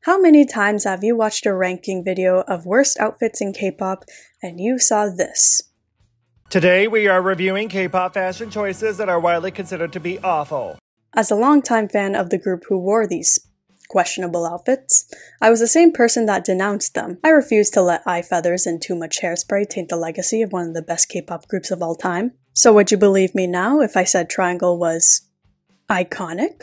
How many times have you watched a ranking video of worst outfits in K-pop and you saw this? Today we are reviewing K-pop fashion choices that are widely considered to be awful. As a longtime fan of the group who wore these questionable outfits, I was the same person that denounced them. I refused to let eye feathers and too much hairspray taint the legacy of one of the best K-pop groups of all time. So would you believe me now if I said Tri-Angle was iconic?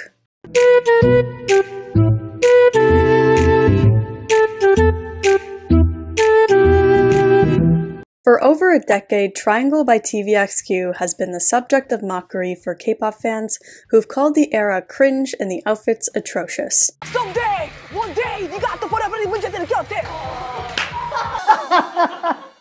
For over a decade, Tri-Angle by TVXQ has been the subject of mockery for K-pop fans who've called the era cringe and the outfits atrocious. Someday, one day, 네가 또 버려버린 문제들을 곁에.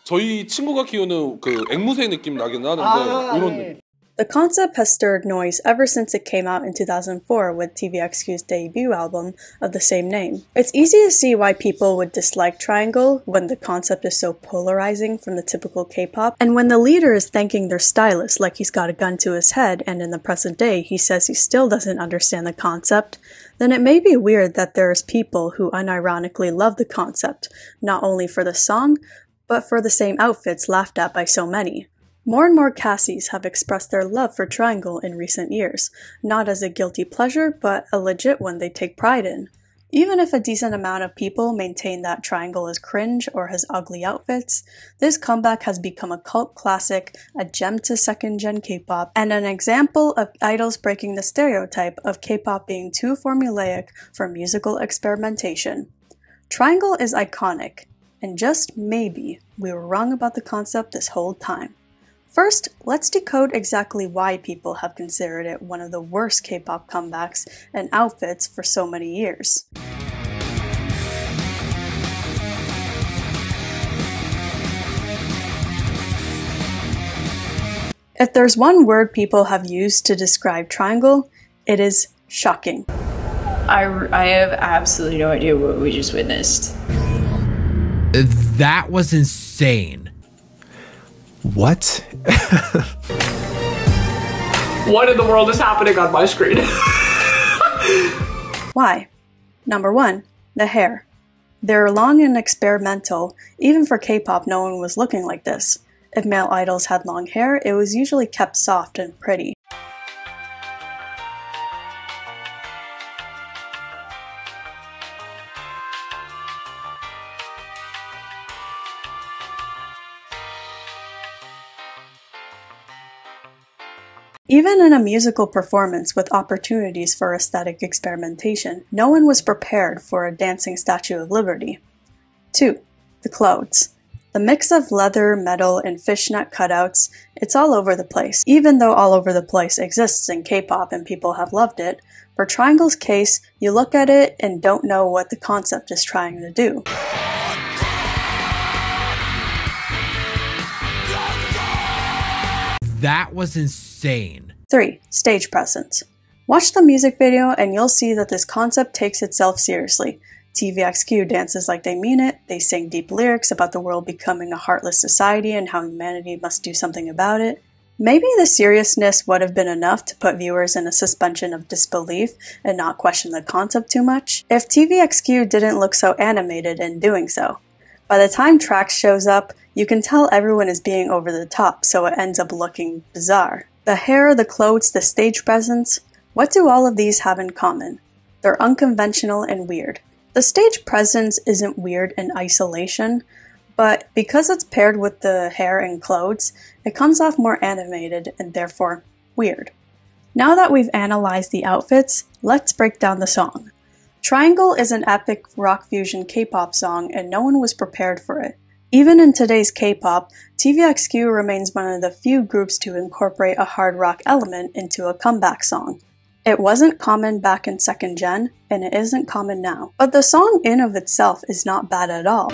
저희 친구가 키우는 그 앵무새 느낌 나긴 하는데 이런 느낌. The concept has stirred noise ever since it came out in 2004 with TVXQ's debut album of the same name. It's easy to see why people would dislike Tri-Angle when the concept is so polarizing from the typical K-pop, and when the leader is thanking their stylist like he's got a gun to his head and in the present day he says he still doesn't understand the concept, then it may be weird that there's people who unironically love the concept, not only for the song, but for the same outfits laughed at by so many. More and more Cassies have expressed their love for Tri-Angle in recent years, not as a guilty pleasure, but a legit one they take pride in. Even if a decent amount of people maintain that Tri-Angle is cringe or has ugly outfits, this comeback has become a cult classic, a gem to second-gen K-pop, and an example of idols breaking the stereotype of K-pop being too formulaic for musical experimentation. Tri-Angle is iconic, and just maybe we were wrong about the concept this whole time. First, let's decode exactly why people have considered it one of the worst K-pop comebacks and outfits for so many years. If there's one word people have used to describe Tri-Angle, it is shocking. I have absolutely no idea what we just witnessed. That was insane. What? What in the world is happening on my screen? Why? Number 1, the hair. They're long and experimental. Even for K-pop, no one was looking like this. If male idols had long hair, it was usually kept soft and pretty. Even in a musical performance with opportunities for aesthetic experimentation, no one was prepared for a dancing Statue of Liberty. 2. The clothes. The mix of leather, metal, and fishnet cutouts, it's all over the place. Even though all over the place exists in K-pop and people have loved it, for Tri-Angle's case, you look at it and don't know what the concept is trying to do. That was insane. 3. Stage presence. Watch the music video and you'll see that this concept takes itself seriously. TVXQ dances like they mean it, they sing deep lyrics about the world becoming a heartless society and how humanity must do something about it. Maybe the seriousness would have been enough to put viewers in a suspension of disbelief and not question the concept too much, if TVXQ didn't look so animated in doing so. By the time Trax shows up, you can tell everyone is being over the top, so it ends up looking bizarre. The hair, the clothes, the stage presence, what do all of these have in common? They're unconventional and weird. The stage presence isn't weird in isolation, but because it's paired with the hair and clothes, it comes off more animated and therefore weird. Now that we've analyzed the outfits, let's break down the song. Tri-Angle is an epic rock fusion K-pop song and no one was prepared for it. Even in today's K-pop, TVXQ remains one of the few groups to incorporate a hard rock element into a comeback song. It wasn't common back in second gen, and it isn't common now. But the song in of itself is not bad at all.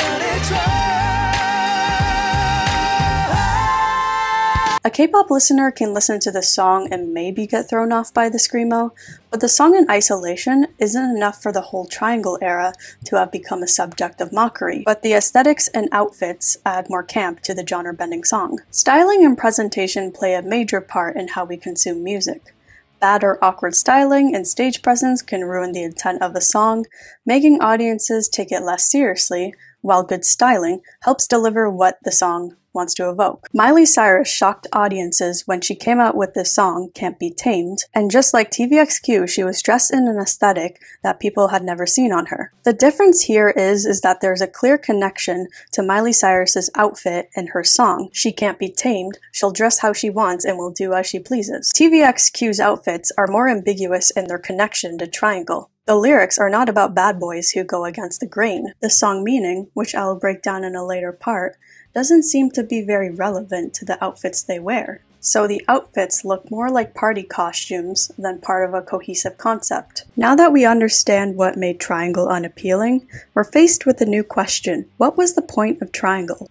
A K-pop listener can listen to the song and maybe get thrown off by the screamo, but the song in isolation isn't enough for the whole Tri-Angle era to have become a subject of mockery, but the aesthetics and outfits add more camp to the genre-bending song. Styling and presentation play a major part in how we consume music. Bad or awkward styling and stage presence can ruin the intent of a song, making audiences take it less seriously, while good styling helps deliver what the song wants to evoke. Miley Cyrus shocked audiences when she came out with this song, Can't Be Tamed, and just like TVXQ, she was dressed in an aesthetic that people had never seen on her. The difference here is that there's a clear connection to Miley Cyrus's outfit and her song. She can't be tamed, she'll dress how she wants and will do as she pleases. TVXQ's outfits are more ambiguous in their connection to Tri-Angle. The lyrics are not about bad boys who go against the grain. The song meaning, which I will break down in a later part, doesn't seem to be very relevant to the outfits they wear. So the outfits look more like party costumes than part of a cohesive concept. Now that we understand what made Tri-Angle unappealing, we're faced with a new question. What was the point of Tri-Angle?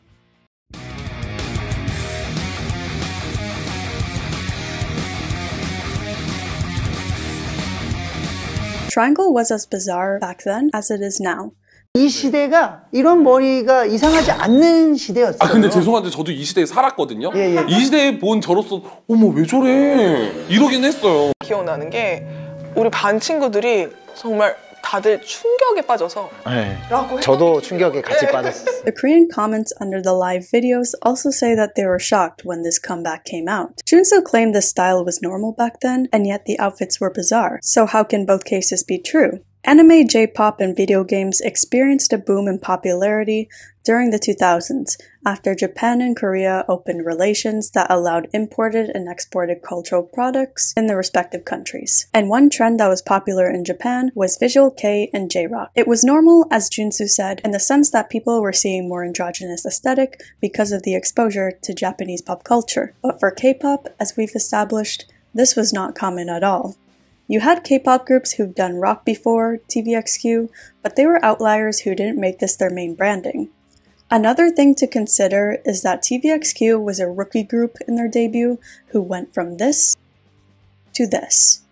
Tri-Angle was as bizarre back then as it is now. 이 시대가 이런 머리가 이상하지 않는 시대였어요. 아 근데 죄송한데 저도 이 시대에 살았거든요. 예. 이 시대에 본 저로서 어머 왜 저래 이러긴 했어요. 기억나는 게 우리 반 친구들이 정말 다들 충격에 빠져서 네, 저도 충격에 같이 빠졌어요. The Korean comments under the live videos also say that they were shocked when this comeback came out. Junso claimed the style was normal back then, and yet the outfits were bizarre. So how can both cases be true? Anime, J-pop, and video games experienced a boom in popularity during the 2000s, after Japan and Korea opened relations that allowed imported and exported cultural products in the respective countries. And one trend that was popular in Japan was visual K and J-rock. It was normal, as Junsu said, in the sense that people were seeing more androgynous aesthetic because of the exposure to Japanese pop culture. But for K-pop, as we've established, this was not common at all. You had K-pop groups who've done rock before TVXQ, but they were outliers who didn't make this their main branding. Another thing to consider is that TVXQ was a rookie group in their debut who went from this to this.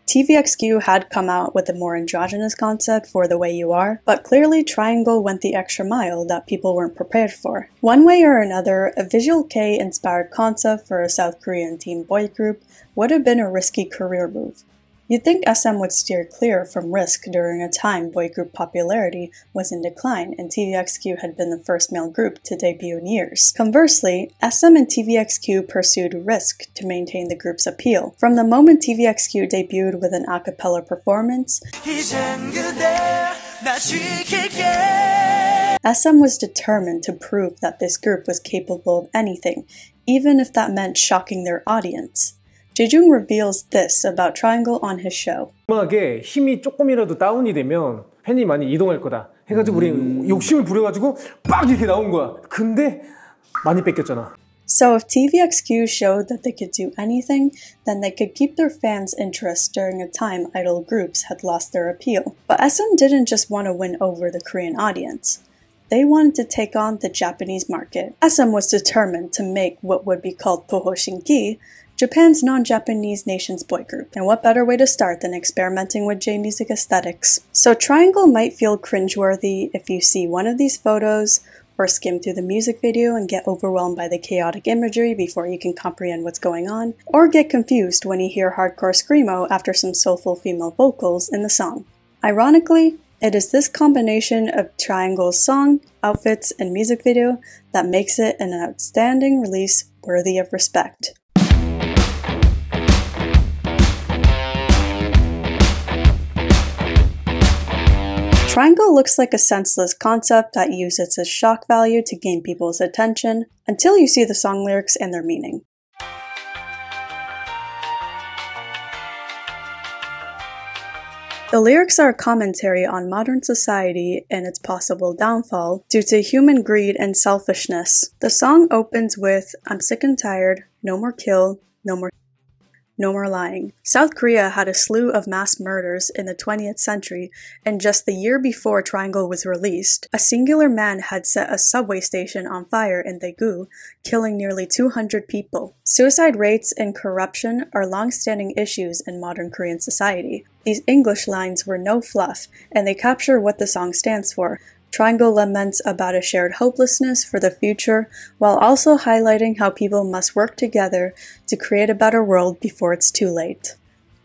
TVXQ had come out with a more androgynous concept for The Way You Are, but clearly Tri-Angle went the extra mile that people weren't prepared for. One way or another, a Visual K inspired concept for a South Korean teen boy group would have been a risky career move. You'd think SM would steer clear from risk during a time boy group popularity was in decline and TVXQ had been the first male group to debut in years. Conversely, SM and TVXQ pursued risk to maintain the group's appeal. From the moment TVXQ debuted with an a cappella performance, SM was determined to prove that this group was capable of anything, even if that meant shocking their audience. Jaejoong reveals this about Tri-Angle on his show. 음악에 힘이 조금이라도 다운이 되면 팬이 많이 이동할 거다 해가지고 우리 욕심을 부려가지고 빡 이렇게 나온 거야. 근데 많이 뺏겼잖아. So if TVXQ showed that they could do anything, then they could keep their fans' interest during a time idol groups had lost their appeal. But SM didn't just want to win over the Korean audience. They wanted to take on the Japanese market. SM was determined to make what would be called Toho Shinki, Japan's non-Japanese nation's boy group. And what better way to start than experimenting with J-music aesthetics? So Tri-Angle might feel cringeworthy if you see one of these photos, or skim through the music video and get overwhelmed by the chaotic imagery before you can comprehend what's going on, or get confused when you hear hardcore screamo after some soulful female vocals in the song. Ironically, it is this combination of Tri-Angle's song, outfits, and music video that makes it an outstanding release worthy of respect. Tri-Angle looks like a senseless concept that uses its shock value to gain people's attention, until you see the song lyrics and their meaning. The lyrics are a commentary on modern society and its possible downfall due to human greed and selfishness. The song opens with, "I'm sick and tired, no more kill, no more lying." South Korea had a slew of mass murders in the 20th century, and just the year before Tri-Angle was released, a singular man had set a subway station on fire in Daegu, killing nearly 200 people. Suicide rates and corruption are long-standing issues in modern Korean society. These English lines were no fluff, and they capture what the song stands for. Tri-Angle laments about a shared hopelessness for the future, while also highlighting how people must work together to create a better world before it's too late.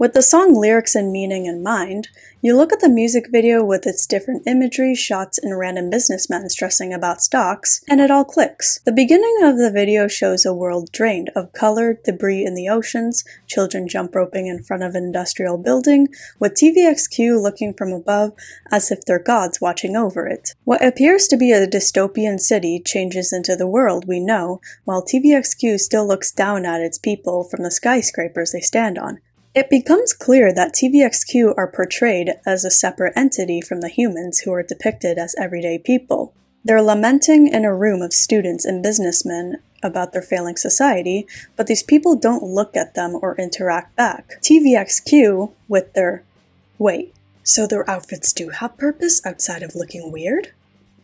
With the song lyrics and meaning in mind, you look at the music video with its different imagery, shots, and random businessmen stressing about stocks, and it all clicks. The beginning of the video shows a world drained of color, debris in the oceans, children jump roping in front of an industrial building, with TVXQ looking from above as if they're gods watching over it. What appears to be a dystopian city changes into the world we know, while TVXQ still looks down at its people from the skyscrapers they stand on. It becomes clear that TVXQ are portrayed as a separate entity from the humans who are depicted as everyday people. They're lamenting in a room of students and businessmen about their failing society, but these people don't look at them or interact back. TVXQ with their... Wait, so their outfits do have purpose outside of looking weird?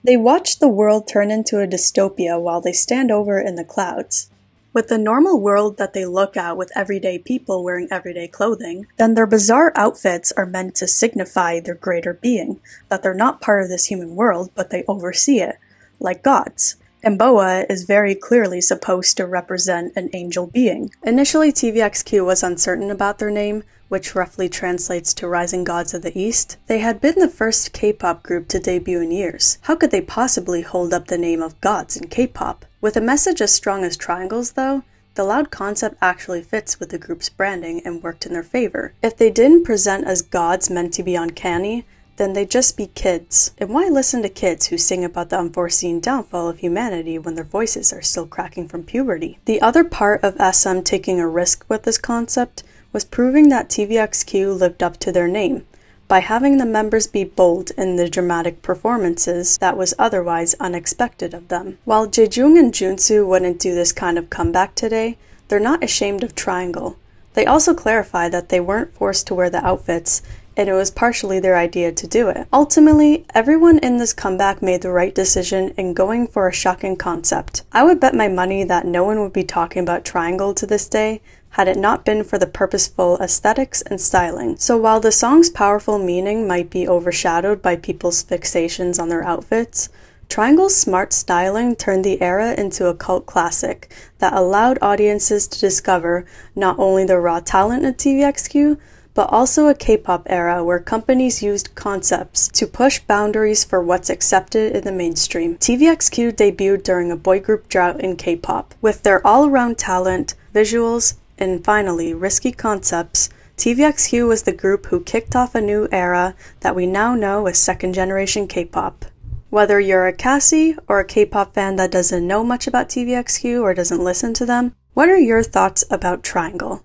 They watch the world turn into a dystopia while they stand over in the clouds. With the normal world that they look at with everyday people wearing everyday clothing, then their bizarre outfits are meant to signify their greater being, that they're not part of this human world, but they oversee it, like gods. And Boa is very clearly supposed to represent an angel being. Initially, TVXQ was uncertain about their name, which roughly translates to Rising Gods of the East. They had been the first K-pop group to debut in years. How could they possibly hold up the name of gods in K-pop? With a message as strong as Tri-Angle's though, the loud concept actually fits with the group's branding and worked in their favor. If they didn't present as gods meant to be uncanny, then they'd just be kids. And why listen to kids who sing about the unforeseen downfall of humanity when their voices are still cracking from puberty? The other part of SM taking a risk with this concept was proving that TVXQ lived up to their name, by having the members be bold in the dramatic performances that was otherwise unexpected of them. While Jaejoong and Junsu wouldn't do this kind of comeback today, they're not ashamed of Tri-Angle. They also clarify that they weren't forced to wear the outfits, and it was partially their idea to do it. Ultimately, everyone in this comeback made the right decision in going for a shocking concept. I would bet my money that no one would be talking about Tri-Angle to this day had it not been for the purposeful aesthetics and styling. So while the song's powerful meaning might be overshadowed by people's fixations on their outfits, Tri-Angle's smart styling turned the era into a cult classic that allowed audiences to discover not only the raw talent of TVXQ, but also a K-pop era where companies used concepts to push boundaries for what's accepted in the mainstream. TVXQ debuted during a boy group drought in K-pop. With their all-around talent, visuals, and finally, risky concepts, TVXQ was the group who kicked off a new era that we now know as second-generation K-pop. Whether you're a Cassie or a K-pop fan that doesn't know much about TVXQ or doesn't listen to them, what are your thoughts about Tri-Angle?